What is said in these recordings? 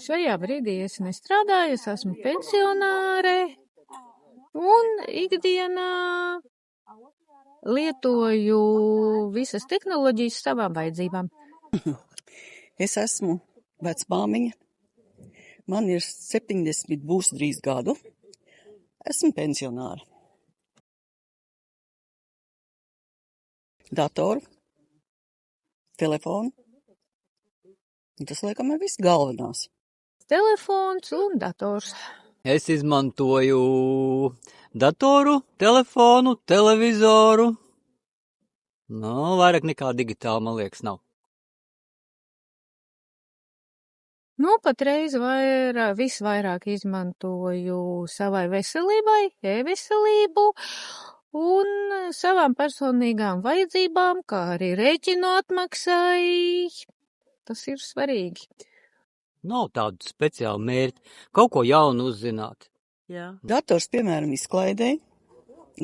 Šajā brīdī es nestrādāju, es esmu pensionāre un ikdienā lietoju visas tehnoloģijas savām vajadzībām. Es esmu vecmāmiņa. Man ir 70, būs drīz gadu. Esmu pensionāra. Datoru, telefonu. Tas, laikam, ir viss galvenās. Telefons un dators. Es izmantoju datoru, telefonu, televizoru. Vairāk nekā digitāli, man liekas, nav. Patreiz visvairāk izmantoju savai veselībai, e-veselību un savām personīgām vajadzībām, kā arī rēķinu atmaksai. Tas ir svarīgi. Nav tādu speciālu mērķi, kaut ko jaunu uzzināt. Jā. Dators, piemēram, izklaidēji,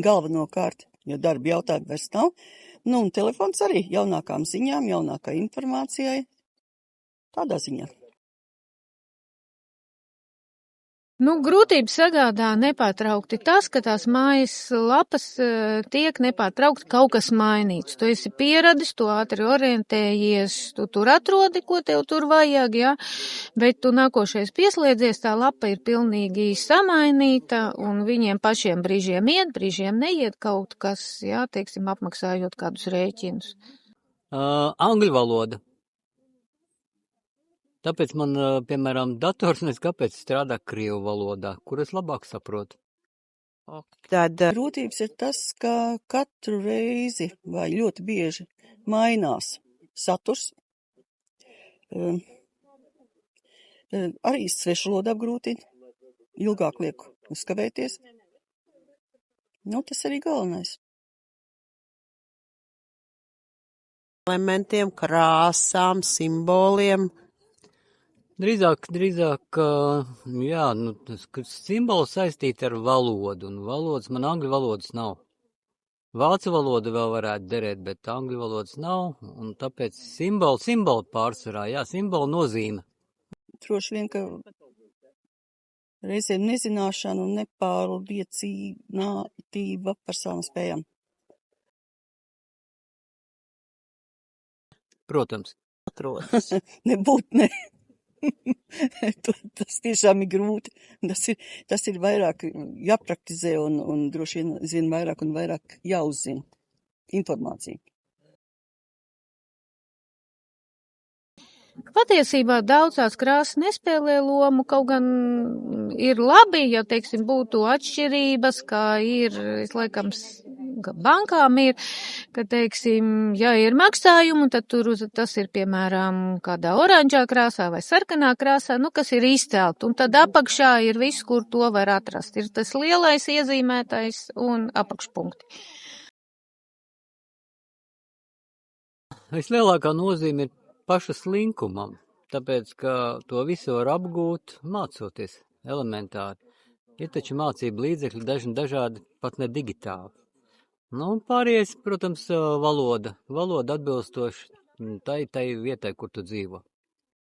galvenokārt, jo darba jautājumu vairs nav. Un telefons arī jaunākām ziņām, jaunākai informācijai. Tādā ziņā. Grūtības sagādā nepārtraukti tas, ka tās mājas lapas tiek nepārtraukti kaut kas mainīts. Tu esi pieradis, tu ātri orientējies, tu tur atrodi, ko tev tur vajag, ja? Bet tu nākošais pieslēdzies, tā lapa ir pilnīgi samainīta, un viņiem pašiem brīžiem iet, brīžiem neiet kaut kas, ja? Teiksim, apmaksājot kādus rēķinus. Angļu valoda. Tāpēc man, piemēram, dators kāpēc strādā krievu valodā, kur es labāk saprotu. Tad grūtības ir tas, ka katru reizi vai ļoti bieži mainās saturs. Arī svešu valodu apgrūtina, ilgāk liek uzkavēties. Tas arī galvenais. Elementiem, krāsām, simboliem. Drīzāk, jā, simboli saistīti ar valodu, un valodas, man angļu valodas nav. Vācu valoda vēl varētu derēt, bet angļu valodas nav, un tāpēc simboli pārsvarā, jā, simbolu nozīme. Droši vien, ka reizēm nezināšana un nepārliecinātība par savām spējām. Protams. Nebūt ne. Tas tiešām ir grūti. Tas ir vairāk jāpraktizē un droši vien vairāk un vairāk jāuzzina informācija. Patiesībā daudzās krāsas nespēlē lomu, kaut gan ir labi, ja, teiksim, būtu atšķirības, kā ir, laikam, bankām ir, ka, teiksim, ja ir maksājumi, tad tas ir, piemēram, kādā oranžā krāsā vai sarkanā krāsā, kas ir izcelt, un tad apakšā ir viss, kur to var atrast. Ir tas lielais iezīmētais un apakšpunkti. Vislielākā nozīme ir paša slinkumam, tāpēc, ka to visu var apgūt mācoties elementāri. Ir taču mācību līdzekļi dažādi, pat ne digitāli. Pārējais, protams, valoda. Valoda atbilstoši tai vietai, kur tu dzīvo.